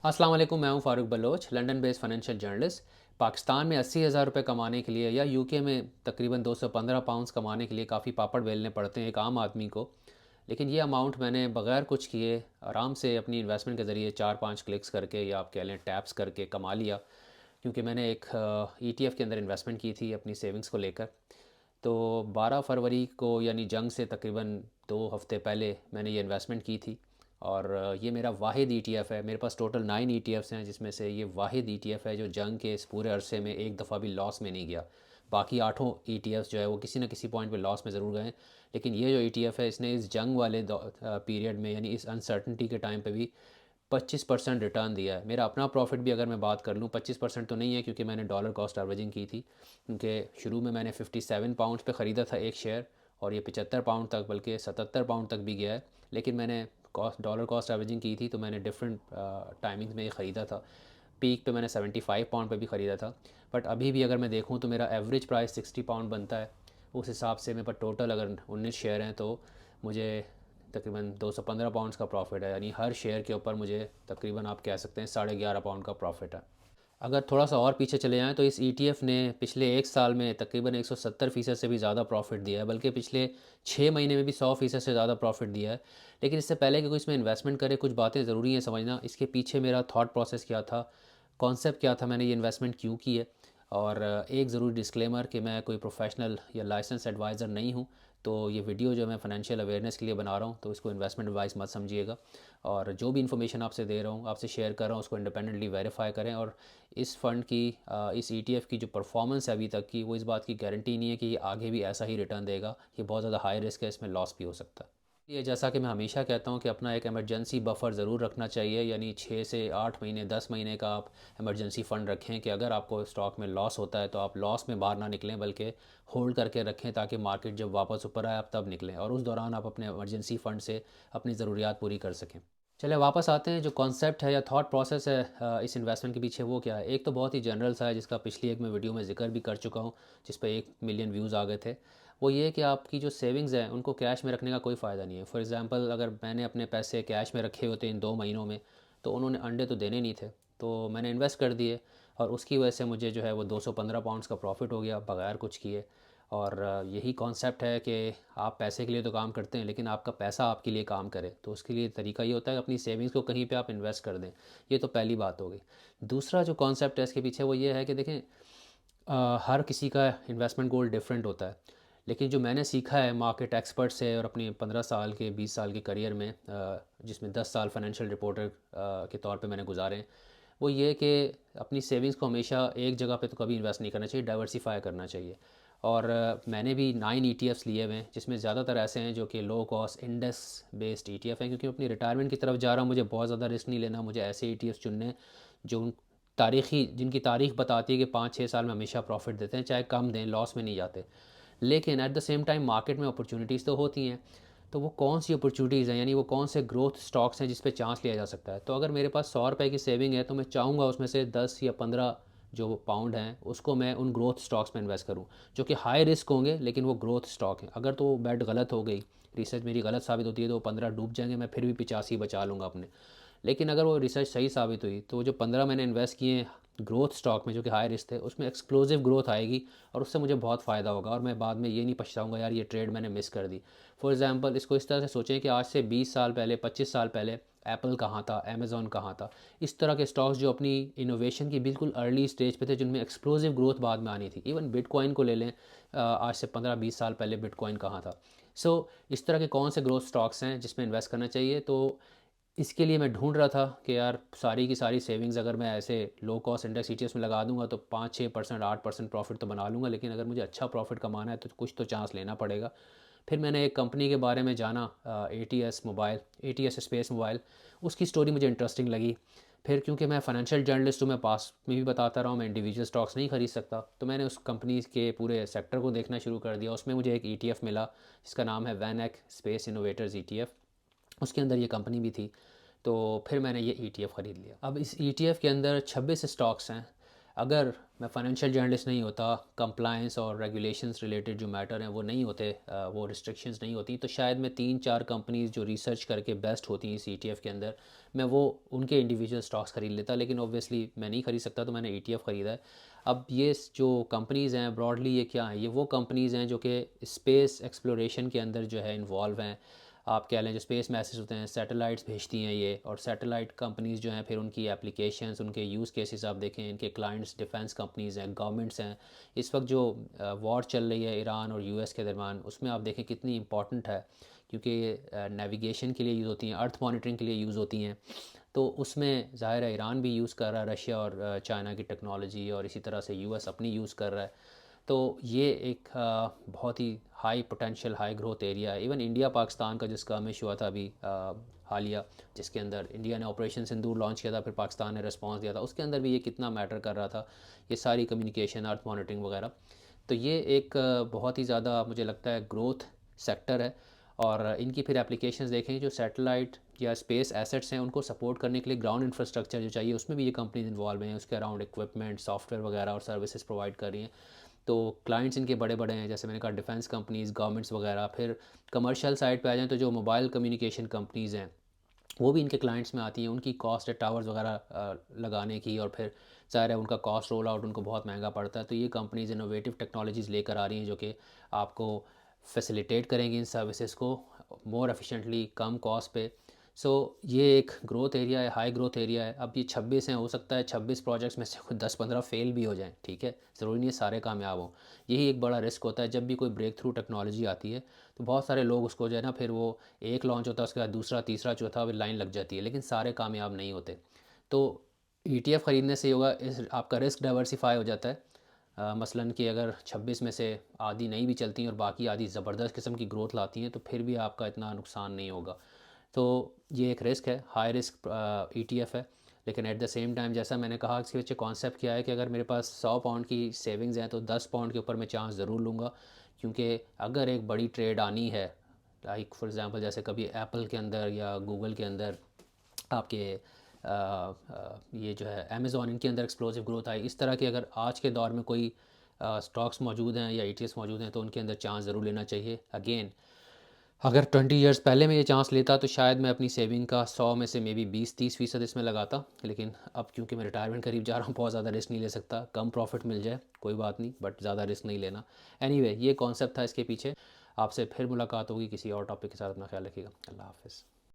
अस्सलाम वालेकुम। मैं हूं Farooq Baloch, London based financial journalist. Pakistan में 80,000 रुपये कमाने के लिए या यूके में तकरीबन 215 पाउंड्स कमाने के लिए काफ़ी पापड़ बेलने पड़ते हैं एक आम आदमी को। लेकिन ये अमाउंट मैंने बग़ैर कुछ किए आराम से अपनी इन्वेस्टमेंट के ज़रिए 4-5 क्लिक्स करके या आप कह लें टैप्स करके कमा लिया। क्योंकि मैंने एक ईटीएफ के अंदर इन्वेस्टमेंट की थी अपनी सेविंग्स को लेकर। तो 12 फरवरी को यानी जंग से तकरीबन 2 हफ्ते पहले मैंने ये इन्वेस्टमेंट की थी। और ये मेरा वाहिद ईटीएफ है। मेरे पास टोटल 9 ईटीएफ्स हैं, जिसमें से ये वाहिद ईटीएफ है जो जंग के इस पूरे अरसे में एक दफ़ा भी लॉस में नहीं गया। बाकी 8 ईटीएफ्स जो है वो किसी न किसी पॉइंट पे लॉस में ज़रूर गए। लेकिन ये जो ईटीएफ है इसने इस जंग वाले पीरियड में यानी इस अनसर्टनिटी के टाइम पे भी 25% रिटर्न दिया है। मेरा अपना प्रॉफिट भी अगर मैं बात कर लूँ 25% तो नहीं है, क्योंकि मैंने डॉलर कॉस्ट एवरेजिंग की थी। क्योंकि शुरू में मैंने 57 पाउंड पे ख़रीदा था एक शेयर, और ये 75 पाउंड तक बल्कि 77 पाउंड तक भी गया है। लेकिन मैंने डॉलर कॉस्ट एवरेजिंग की थी तो मैंने डिफरेंट टाइमिंग्स में ये ख़रीदा था। पीक पे मैंने 75 पाउंड पे भी ख़रीदा था। बट अभी भी अगर मैं देखूँ तो मेरा एवरेज प्राइस 60 पाउंड बनता है। उस हिसाब से मेरे पास टोटल अगर 19 शेयर हैं तो मुझे तकरीबन 215 पाउंड्स का प्रॉफिट है। यानी हर शेयर के ऊपर मुझे तकरीबन आप कह सकते हैं 11.5 पाउंड का प्रॉफिट है। अगर थोड़ा सा और पीछे चले जाएँ तो इस ईटीएफ ने पिछले एक साल में तकरीबन 170% से भी ज़्यादा प्रॉफिट दिया है, बल्कि पिछले 6 महीने में भी 100% से ज़्यादा प्रॉफिट दिया है। लेकिन इससे पहले कि कोई इसमें इन्वेस्टमेंट करे, कुछ बातें ज़रूरी हैं समझना। इसके पीछे मेरा थॉट प्रोसेस क्या था, कॉन्सेप्ट क्या था, मैंने ये इन्वेस्टमेंट क्यों की है। और एक ज़रूरी डिस्क्लेमर कि मैं कोई प्रोफेशनल या लाइसेंस एडवाइज़र नहीं हूँ। तो ये वीडियो जो मैं फ़ाइनेंशियल अवेयरनेस के लिए बना रहा हूँ, तो इसको इन्वेस्टमेंट एडवाइस मत समझिएगा। और जो भी इन्फॉर्मेशन आपसे दे रहा हूँ, आपसे शेयर कर रहा हूँ, उसको इंडिपेंडेंटली वेरीफाई करें। और इस फ़ंड की इस ईटीएफ की जो परफॉर्मेंस है अभी तक की, वो इस बात की गारंटी नहीं है कि ये आगे भी ऐसा ही रिटर्न देगा। ये बहुत ज़्यादा हाई रिस्क है, इसमें लॉस भी हो सकता है। ये जैसा कि मैं हमेशा कहता हूँ कि अपना एक इमरजेंसी बफर ज़रूर रखना चाहिए। यानी 6 से 8 महीने 10 महीने का आप इमरजेंसी फ़ंड रखें कि अगर आपको स्टॉक में लॉस होता है तो आप लॉस में बाहर ना निकलें, बल्कि होल्ड करके रखें, ताकि मार्केट जब वापस ऊपर आए आप तब निकलें, और उस दौरान आप अपने इमरजेंसी फ़ंड से अपनी ज़रूरियात पूरी कर सकें। चलिए वापस आते हैं, जो कॉन्सेप्ट है या थॉट प्रोसेस है इस इन्वेस्टमेंट के पीछे, वो क्या है। एक तो बहुत ही जनरल सा है, जिसका पिछली एक मैं वीडियो में जिक्र भी कर चुका हूँ, जिस पे 1 मिलियन व्यूज़ आ गए थे। वो ये कि आपकी जो सेविंग्स हैं उनको कैश में रखने का कोई फ़ायदा नहीं है। फॉर एग्ज़ाम्पल, अगर मैंने अपने पैसे कैश में रखे होते इन 2 महीनों में, तो उन्होंने अंडे तो देने नहीं थे, तो मैंने इन्वेस्ट कर दिए। और उसकी वजह से मुझे जो है वो 215 पाउंड्स का प्रॉफिट हो गया बगैर कुछ किए। और यही कॉन्सेप्ट है कि आप पैसे के लिए तो काम करते हैं, लेकिन आपका पैसा आपके लिए काम करे। तो उसके लिए तरीका ये होता है कि अपनी सेविंग्स को कहीं पे आप इन्वेस्ट कर दें। ये तो पहली बात हो गई। दूसरा जो कॉन्सेप्ट है इसके पीछे, वो ये है कि देखें, हर किसी का इन्वेस्टमेंट गोल डिफरेंट होता है। लेकिन जो मैंने सीखा है मार्केट एक्सपर्ट से और अपनी 15 साल के 20 साल के करियर में, जिसमें 10 साल फाइनेंशियल रिपोर्टर के तौर पे मैंने गुजारे हैं, वो ये कि अपनी सेविंग्स को हमेशा एक जगह पे तो कभी इन्वेस्ट नहीं करना चाहिए, डाइवर्सिफाई करना चाहिए। और मैंने भी 9 ईटीएफ्स लिए हुए हैं, जिसमें ज़्यादातर ऐसे हैं जो कि low cost index based ETF हैं। क्योंकि मैं अपनी रिटायरमेंट की तरफ जा रहा हूँ, मुझे बहुत ज़्यादा रिस्क नहीं लेना। मुझे ऐसे ईटीएफ्स चुनने हैं जो जिनकी तारीख बताती है कि 5-6 साल में हमेशा प्रॉफिट देते हैं, चाहे कम दें, लॉस में नहीं जाते। लेकिन at the same time market में अपॉर्चुनिटीज़ तो होती हैं। तो वो कौन सी अपॉर्चुनिटीज़ हैं, यानी वो कौन से ग्रोथ स्टॉक्स हैं जिस पे चांस लिया जा सकता है। तो अगर मेरे पास 100 रुपये की सेविंग है, तो मैं चाहूँगा उसमें से 10 या 15 जो पाउंड हैं उसको मैं उन ग्रोथ स्टॉक्स में इन्वेस्ट करूँ, जो कि हाई रिस्क होंगे लेकिन वो ग्रोथ स्टॉक हैं। अगर तो बेट गलत हो गई, रिसर्च मेरी गलत साबित होती है, तो वो 15 डूब जाएंगे, मैं फिर भी 85 बचा लूँगा अपने। लेकिन अगर वो रिसर्च सही साबित हुई, तो जो 15 मैंने इन्वेस्ट किए हैं ग्रोथ स्टॉक में जो कि हाई रिस्क थे, उसमें एक्सप्लोसिव ग्रोथ आएगी, और उससे मुझे बहुत फ़ायदा होगा। और मैं बाद में ये नहीं पछताऊंगा यार ये ट्रेड मैंने मिस कर दी। फॉर एग्जांपल, इसको इस तरह से सोचें कि आज से 20 साल पहले, 25 साल पहले एप्पल कहाँ था, अमेज़ॉन कहाँ था। इस तरह के स्टॉक्स जो अपनी इनोवेशन की बिल्कुल अर्ली स्टेज पे थे, जिनमें एक्सप्लोसिव ग्रोथ बाद में आनी थी। इवन बिटकॉइन को ले लें, आज से 15-20 साल पहले बिटकॉइन कहाँ था। इस तरह के कौन से ग्रोथ स्टॉक्स हैं जिसमें इन्वेस्ट करना चाहिए। तो इसके लिए मैं ढूंढ रहा था कि यार सारी की सारी सेविंग्स अगर मैं ऐसे लो कॉस्ट इंडेक्स ईटीएफ में लगा दूंगा तो 5-6% 8% प्रॉफिट तो बना लूँगा। लेकिन अगर मुझे अच्छा प्रॉफिट कमाना है तो कुछ तो चांस लेना पड़ेगा। फिर मैंने एक कंपनी के बारे में जाना, एटीएस स्पेस मोबाइल। उसकी स्टोरी मुझे इंटरेस्टिंग लगी। फिर क्योंकि मैं फाइनेंशियल जर्नलिस्ट हूँ, मैं पास में भी बताता रहा हूँ, मैं इंडिविजुअल स्टॉक्स नहीं खरीद सकता, तो मैंने उस कंपनी के पूरे सेक्टर को देखना शुरू कर दिया। उसमें मुझे एक ईटीएफ मिला जिसका नाम है वैनएक स्पेस इनोवेटर्स ईटीएफ। उसके अंदर ये कंपनी भी थी। तो फिर मैंने ये ईटीएफ ख़रीद लिया। अब इस ईटीएफ के अंदर 26 स्टॉक्स हैं। अगर मैं फाइनेंशियल जर्नलिस्ट नहीं होता, कंप्लायंस और रेगुलेशंस रिलेटेड जो मैटर हैं वो नहीं होते, वो रिस्ट्रिक्शंस नहीं होती, तो शायद मैं 3-4 कंपनीज़ जो रिसर्च करके बेस्ट होती हैं इस ETF के अंदर, मैं वो उनके इंडिविजुअल स्टॉक्स खरीद लेता। लेकिन ऑब्वियसली मैं नहीं खरीद सकता, तो मैंने ETF ख़रीदा है। अब ये जो कंपनीज़ हैं ब्रॉडली ये क्या हैं, ये वो कंपनीज़ हैं जो कि स्पेस एक्सप्लोरेशन के अंदर जो है इन्वॉल्व हैं। आप कह लें जो स्पेस मैसेज होते हैं, सैटेलाइट्स भेजती हैं ये, और सैटेलाइट कंपनीज़ जो हैं फिर उनकी एप्लीकेशंस, उनके यूज़ केसेस आप देखें, इनके क्लाइंट्स डिफेंस कंपनीज़ हैं, गवर्नमेंट्स हैं। इस वक्त जो वॉर चल रही है ईरान और US के दरमियान, उसमें आप देखें कितनी इंपॉर्टेंट है, क्योंकि ये नेविगेशन के लिए यूज़ होती हैं, अर्थ मॉनिटरिंग के लिए यूज़ होती हैं। तो उसमें ज़ाहिर है ईरान भी यूज़ कर रहा है रशिया और चाइना की टेक्नोलॉजी, और इसी तरह से US अपनी यूज़ कर रहा है। तो ये एक बहुत ही high potential high growth area है। इवन इंडिया पाकिस्तान का जिसका हमें हुआ था अभी हालिया, जिसके अंदर इंडिया ने ऑपरेशन सिंदूर लॉन्च किया था, फिर पाकिस्तान ने रिस्पांस दिया था, उसके अंदर भी ये कितना मैटर कर रहा था, ये सारी कम्युनिकेशन, अर्थ मॉनिटरिंग वगैरह। तो ये एक बहुत ही ज़्यादा मुझे लगता है ग्रोथ सेक्टर है। और इनकी फिर एप्लीकेशंस देखें, जो सैटेलाइट या स्पेस एसेट्स हैं उनको सपोर्ट करने के लिए ग्राउंड इंफ्रास्ट्रक्चर जो चाहिए, उसमें भी ये कंपनीज इन्वॉल्व हैं, उसके अराउंड इक्विपमेंट, सॉफ्टवेयर वगैरह और सर्विसेज प्रोवाइड कर रही हैं। तो क्लाइंट्स इनके बड़े बड़े हैं, जैसे मैंने कहा डिफेंस कंपनीज़, गवर्नमेंट्स वगैरह। फिर कमर्शियल साइड पे आ जाएँ तो जो मोबाइल कम्युनिकेशन कंपनीज़ हैं वो भी इनके क्लाइंट्स में आती हैं। उनकी कॉस्ट है टावर्स वगैरह लगाने की, और फिर ज़ाहिर है उनका कॉस्ट रोल आउट उनको बहुत महंगा पड़ता है। तो ये कंपनीज़ इनोवेटिव टेक्नोलॉजीज़ लेकर आ रही हैं जो कि आपको फैसिलिटेट करेंगी इन सर्विसेज को मोर एफिशिएंटली, कम कॉस्ट पे। सो ये एक ग्रोथ एरिया है, हाई ग्रोथ एरिया है। अब ये 26 हैं, हो सकता है 26 प्रोजेक्ट्स में से कोई 10-15 फेल भी हो जाएं, ठीक है, ज़रूरी नहीं है सारे कामयाब हों। यही एक बड़ा रिस्क होता है जब भी कोई ब्रेक थ्रू टेक्नोलॉजी आती है, तो बहुत सारे लोग उसको जो है ना, फिर वो एक लॉन्च होता है, उसके बाद दूसरा, तीसरा, चौथा, फिर लाइन लग जाती है, लेकिन सारे कामयाब नहीं होते। तो ETF ख़रीदने से ये होगा, इस आपका रिस्क डाइवर्सिफाई हो जाता है। मसलन कि अगर 26 में से आधी नहीं भी चलती हैं और बाकी आधी ज़बरदस्त किस्म की ग्रोथ लाती हैं, तो फिर भी आपका इतना नुकसान नहीं होगा। तो ये एक रिस्क है, हाई रिस्क ETF है। लेकिन एट द सेम टाइम, जैसा मैंने कहा, इसके पीछे कॉन्सेप्ट क्या है कि अगर मेरे पास 100 पाउंड की सेविंग्स हैं, तो 10 पाउंड के ऊपर मैं चांस ज़रूर लूँगा। क्योंकि अगर एक बड़ी ट्रेड आनी है, लाइक फॉर एग्ज़ाम्पल जैसे कभी एप्पल के अंदर या गूगल के अंदर आपके ये जो है अमेज़ॉन, इनके अंदर एक्सप्लोसिव ग्रोथ आई, इस तरह के अगर आज के दौर में कोई स्टॉक्स मौजूद हैं या ETFs मौजूद हैं, तो उनके अंदर चांस ज़रूर लेना चाहिए। अगेन, अगर 20 इयर्स पहले मैं ये चांस लेता तो शायद मैं अपनी सेविंग का 100 में से मे बी 20-30% इसमें लगाता। लेकिन अब क्योंकि मैं रिटायरमेंट करीब जा रहा हूँ, बहुत ज़्यादा रिस्क नहीं ले सकता। कम प्रॉफिट मिल जाए कोई बात नहीं, बट ज़्यादा रिस्क नहीं लेना। एनीवे, ये कॉन्सेप्ट था इसके पीछे। आपसे फिर मुलाकात होगी किसी और टॉपिक के साथ। अपना ख्याल रखिएगा। अल्लाह हाफ़िज़।